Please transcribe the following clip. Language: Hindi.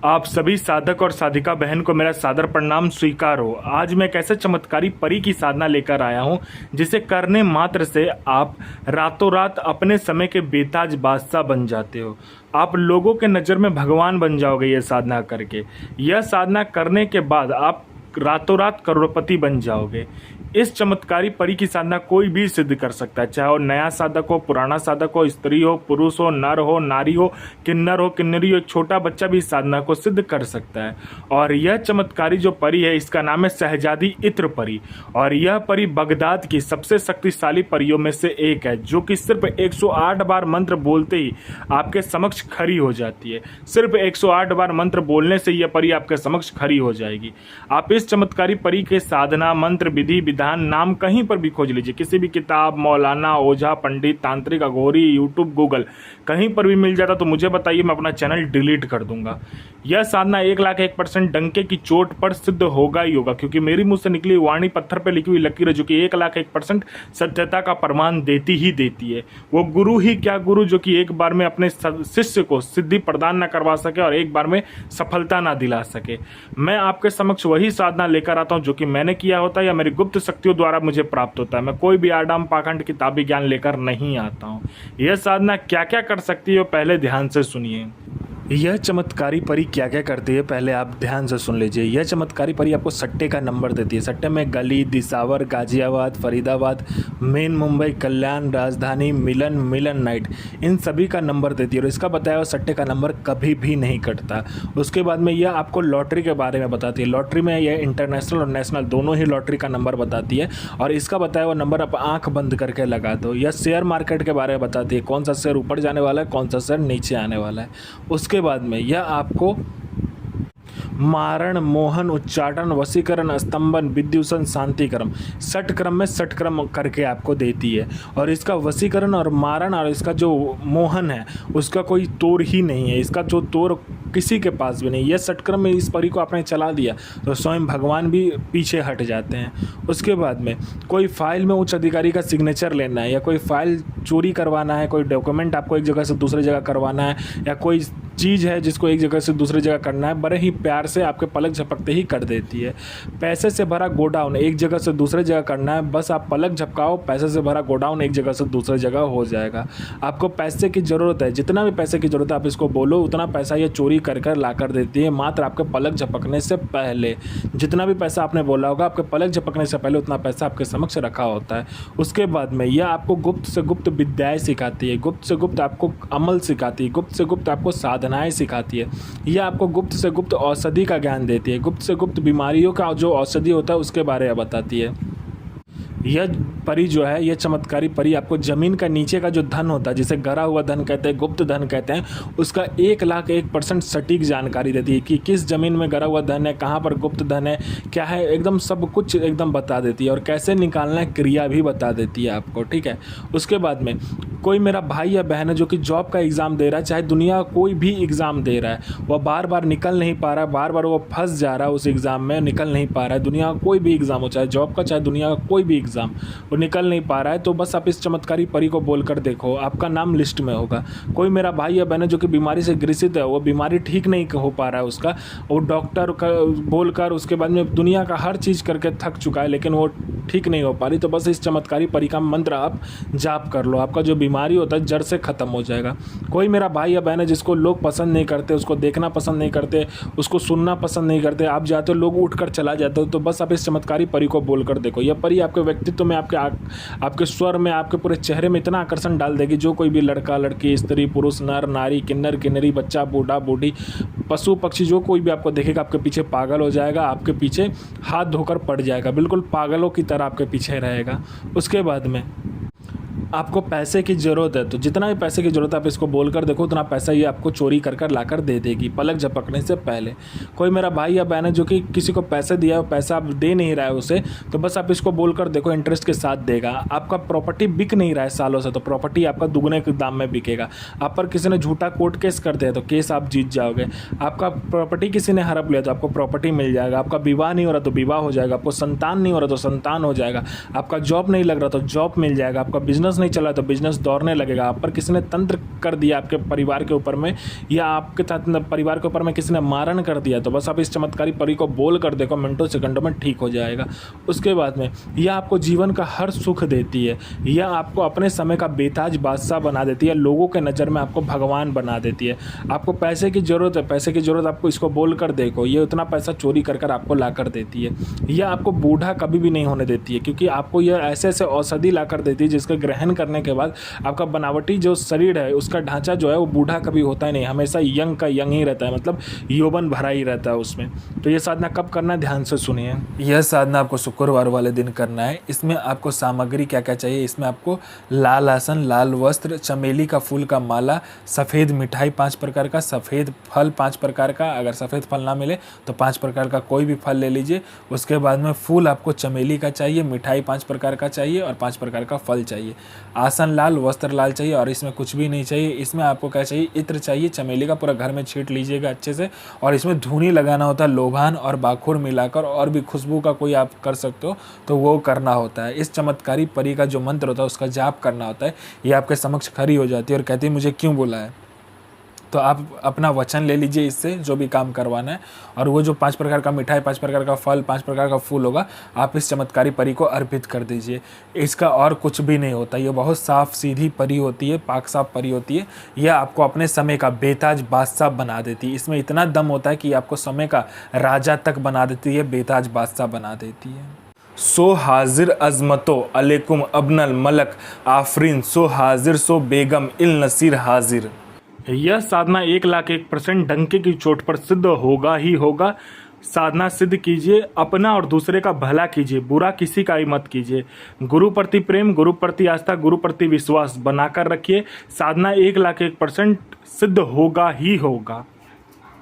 आप सभी साधक और साधिका बहन को मेरा सादर प्रणाम स्वीकार हो। आज मैं एक ऐसे चमत्कारी परी की साधना लेकर आया हूं जिसे करने मात्र से आप रातों रात अपने समय के बेताज बादशाह बन जाते हो। आप लोगों के नज़र में भगवान बन जाओगे ये साधना करके। यह साधना करने के बाद आप रातों रात करोड़पति बन जाओगे। इस चमत्कारी परी की साधना कोई भी सिद्ध कर सकता है, चाहे वो नया साधक हो, पुराना साधक हो, स्त्री हो, पुरुष हो, नर हो, नारी हो, किन्नर हो, किन्नरी हो, छोटा बच्चा भी इस साधना को सिद्ध कर सकता है। और यह चमत्कारी जो परी है इसका नाम है शहजादी इत्र परी। और यह परी बगदाद की सबसे शक्तिशाली परियों में से एक है, जो कि सिर्फ 108 बार मंत्र बोलते ही आपके समक्ष खड़ी हो जाती है। सिर्फ 108 बार मंत्र बोलने से यह परी आपके समक्ष खड़ी हो जाएगी। आप इस चमत्कारी परी के साधना मंत्र विधि विधान नाम कहीं पर भी खोज लीजिए, किसी भी किताब, मौलाना, ओझा, पंडित, तांत्रिक, अघोरी, यूट्यूब, गूगल, कहीं पर भी मिल जाता तो मुझे बताइए, मैं अपना चैनल डिलीट कर दूंगा। यह साधना 1,01% डंके की चोट पर सिद्ध होगा ही होगा, क्योंकि मेरी मुंह से निकली वाणी पत्थर पर लिखी हुई लकीर है, जो कि 1,01% सत्यता का प्रमाण देती ही देती है। वो गुरु ही क्या गुरु जो कि एक बार में अपने शिष्य को सिद्धि प्रदान न करवा सके और एक बार में सफलता ना दिला सके। मैं आपके समक्ष वही साधना लेकर आता हूं जो कि मैंने किया होता है या मेरी गुप्त शक्तियों द्वारा मुझे प्राप्त होता है। मैं कोई भी आडाम पाखंड किताबी ज्ञान लेकर नहीं आता हूं। यह साधना क्या क्या कर सकती है पहले ध्यान से सुनिए। यह चमत्कारी परी क्या क्या करती है पहले आप ध्यान से सुन लीजिए। यह चमत्कारी परी आपको सट्टे का नंबर देती है। सट्टे में गली, दिसावर, गाजियाबाद, फरीदाबाद, मेन मुंबई, कल्याण, राजधानी, मिलन नाइट, इन सभी का नंबर देती है। और इसका बताया हुआ सट्टे का नंबर कभी भी नहीं कटता। उसके बाद में यह आपको लॉटरी के बारे में बताती है। लॉटरी में यह इंटरनेशनल और नेशनल दोनों ही लॉटरी का नंबर बताती है। और इसका बताया हुआ नंबर आप आँख बंद करके लगा दो। यह शेयर मार्केट के बारे में बताती है, कौन सा शेयर ऊपर जाने वाला है, कौन सा शेयर नीचे आने वाला है। उसके बाद में यह आपको मारण, मोहन, उच्चाटन, वशीकरण, स्तंभन, विद्युषण, शांतिक्रम, षट क्रम में षट क्रम करके आपको देती है। और इसका वशीकरण और मारण और इसका जो मोहन है उसका कोई तोड़ ही नहीं है। इसका जो तोड़ किसी के पास भी नहीं। यह षट क्रम में इस परी को आपने चला दिया तो स्वयं भगवान भी पीछे हट जाते हैं। उसके बाद में कोई फाइल में उच्च अधिकारी का सिग्नेचर लेना है, या कोई फाइल चोरी करवाना है, कोई डॉक्यूमेंट आपको एक जगह से दूसरी जगह करवाना है, या कोई चीज़ है जिसको एक जगह से दूसरी जगह करना है, बड़े ही प्यार से आपके पलक झपकते ही कर देती है। पैसे से भरा गोडाउन एक जगह से दूसरी जगह करना है, बस आप पलक झपकाओ, पैसे से भरा गोडाउन एक जगह से दूसरी जगह हो जाएगा। आपको पैसे की ज़रूरत है, जितना भी पैसे की ज़रूरत है आप इसको बोलो, उतना पैसा ये चोरी कर ला कर देती है मात्र आपके पलक झपकने से पहले। जितना भी पैसा आपने बोला होगा आपके पलक झपकने से पहले उतना पैसा आपके समक्ष रखा होता है। उसके बाद में यह आपको गुप्त से गुप्त विद्याएँ सिखाती है, गुप्त से गुप्त आपको अमल सिखाती है, गुप्त से गुप्त आपको साधनाएँ सिखाती है। यह आपको गुप्त से गुप्त औषधि का ज्ञान देती है, गुप्त से गुप्त बीमारियों का जो औषधि होता है उसके बारे में बताती है। यह परी जो है, यह चमत्कारी परी आपको ज़मीन का नीचे का जो धन होता है, जिसे गरा हुआ धन कहते हैं, गुप्त धन कहते हैं, उसका 1,01% सटीक जानकारी देती है कि किस ज़मीन में गरा हुआ धन है, कहाँ पर गुप्त धन है, क्या है, एकदम सब कुछ एकदम बता देती है। और कैसे निकालना है क्रिया भी बता देती है आपको, ठीक है। उसके बाद में कोई मेरा भाई या बहन है जो कि जॉब का एग्ज़ाम दे रहा है, चाहे दुनिया कोई भी एग्ज़ाम दे रहा है, वह बार बार निकल नहीं पा रहा है, बार बार वो फंस जा रहा है उस एग्ज़ाम में, निकल नहीं पा रहा है। दुनिया का कोई भी एग्ज़ाम हो, चाहे जॉब का चाहे दुनिया का कोई भी एग्ज़ाम, वो निकल नहीं पा रहा है, तो बस आप इस चमत्कारी परी को बोलकर देखो, आपका नाम लिस्ट में होगा। कोई मेरा भाई या बहन है जो कि बीमारी से ग्रसित है, वो बीमारी ठीक नहीं हो पा रहा है उसका, वो डॉक्टर का बोलकर उसके बाद में दुनिया का हर चीज़ करके थक चुका है, लेकिन वो ठीक नहीं हो पा रही, तो बस इस चमत्कारी परी का मंत्र आप जाप कर लो, आपका जो बीमारी होता है जड़ से ख़त्म हो जाएगा। कोई मेरा भाई या बहन है जिसको लोग पसंद नहीं करते, उसको देखना पसंद नहीं करते, उसको सुनना पसंद नहीं करते, आप जाते हो लोग उठ कर चला जाते हो, तो बस आप इस चमत्कारी परी को बोलकर देखो। यह परी आपके व्यक्तित्व में, आपके स्वर में, आपके पूरे चेहरे में इतना आकर्षण डाल देगी, जो कोई भी लड़का लड़की, स्त्री पुरुष, नर नारी, किन्नर किन्नरी, बच्चा बूढ़ा बूढ़ी, पशु पक्षी, जो कोई भी आपको देखेगा आपके पीछे पागल हो जाएगा, आपके पीछे हाथ धोकर पड़ जाएगा, बिल्कुल पागलों की तरह आपके पीछे रहेगा। उसके बाद में आपको पैसे की ज़रूरत है, तो जितना भी पैसे की ज़रूरत है आप इसको बोलकर देखो, उतना पैसा ये आपको चोरी कर लाकर दे देगी पलक झपकने से पहले। कोई मेरा भाई या बहन है जो कि किसी को पैसे दिया है, पैसा आप दे नहीं रहा है उसे, तो बस आप इसको बोलकर देखो, इंटरेस्ट के साथ देगा। आपका प्रॉपर्टी बिक नहीं रहा है सालों से, तो प्रॉपर्टी आपका दुगने के दाम में बिकेगा। आप पर किसी ने झूठा कोर्ट केस कर दिया तो केस आप जीत जाओगे। आपका प्रॉपर्टी किसी ने हड़प लिया तो आपको प्रॉपर्टी मिल जाएगा। आपका विवाह नहीं हो रहा तो विवाह हो जाएगा। आपको संतान नहीं हो रहा तो संतान हो जाएगा। आपका जॉब नहीं लग रहा तो जॉब मिल जाएगा। आपका बिजनेस नहीं चला तो बिजनेस दौड़ने लगेगा। आप पर किसी ने तंत्र कर दिया आपके परिवार के ऊपर में, या आपके साथ परिवार के ऊपर में किसी ने मारण कर दिया, तो बस आप इस चमत्कारी परी को बोल कर देखो, मिनटों सेकंडों में ठीक हो जाएगा। उसके बाद में यह आपको जीवन का हर सुख देती है, यह आपको अपने समय का बेताज बादशाह बना देती है, लोगों के नज़र में आपको भगवान बना देती है। आपको पैसे की ज़रूरत है, पैसे की ज़रूरत आपको इसको बोल कर देखो, ये उतना पैसा चोरी कर कर आपको ला कर देती है। यह आपको बूढ़ा कभी भी नहीं होने देती है, क्योंकि आपको यह ऐसे ऐसे औषधि ला कर देती है जिसका ग्रहण करने के बाद आपका बनावटी जो शरीर है, उसका ढांचा जो है वो बूढ़ा कभी होता ही नहीं, हमेशा यंग का यंग ही रहता है, मतलब यौवन भरा ही रहता है उसमें। तो ये साधना कब करना है, ध्यान से सुनिए। यह साधना आपको शुक्रवार वाले दिन करना है। इसमें आपको सामग्री क्या क्या चाहिए, इसमें आपको लाल आसन, लाल वस्त्र, चमेली का फूल का माला, सफ़ेद मिठाई 5 प्रकार का, सफ़ेद फल 5 प्रकार का, अगर सफ़ेद फल ना मिले तो 5 प्रकार का कोई भी फल ले लीजिए। उसके बाद में फूल आपको चमेली का चाहिए, मिठाई 5 प्रकार का चाहिए और 5 प्रकार का फल चाहिए। आसन लाल, वस्त्र लाल चाहिए और इसमें कुछ भी नहीं चाहिए। इसमें आपको क्या चाहिए, इत्र चाहिए, चमेली का पूरा घर में छींट लीजिएगा अच्छे से, और इसमें धूनी लगाना होता है, लोभान और बाखुर मिलाकर, और भी खुशबू का कोई आप कर सकते हो तो वो करना होता है। इस चमत्कारी परी का जो मंत्र होता है उसका जाप करना होता है। ये आपके समक्ष खड़ी हो जाती है और कहती है मुझे क्यों बोला है, तो आप अपना वचन ले लीजिए इससे जो भी काम करवाना है, और वो जो 5 प्रकार का मिठाई, 5 प्रकार का फल, 5 प्रकार का फूल होगा, आप इस चमत्कारी परी को अर्पित कर दीजिए। इसका और कुछ भी नहीं होता, ये बहुत साफ सीधी परी होती है, पाक साफ परी होती है। यह आपको अपने समय का बेताज बादशाह बना देती है। इसमें इतना दम होता है कि आपको समय का राजा तक बना देती है, बेताज बादशाह बना देती है। सो हाजिर अजमतो अलैकुम अबनल मलक आफरीन, सो हाजिर सो बेगम इल नसीर हाजिर। यह साधना 1,01,000% डंके की चोट पर सिद्ध होगा ही होगा। साधना सिद्ध कीजिए, अपना और दूसरे का भला कीजिए, बुरा किसी का ही मत कीजिए। गुरु प्रति प्रेम, गुरु प्रति आस्था, गुरु प्रति विश्वास बनाकर रखिए। साधना 1,01,000% सिद्ध होगा ही होगा।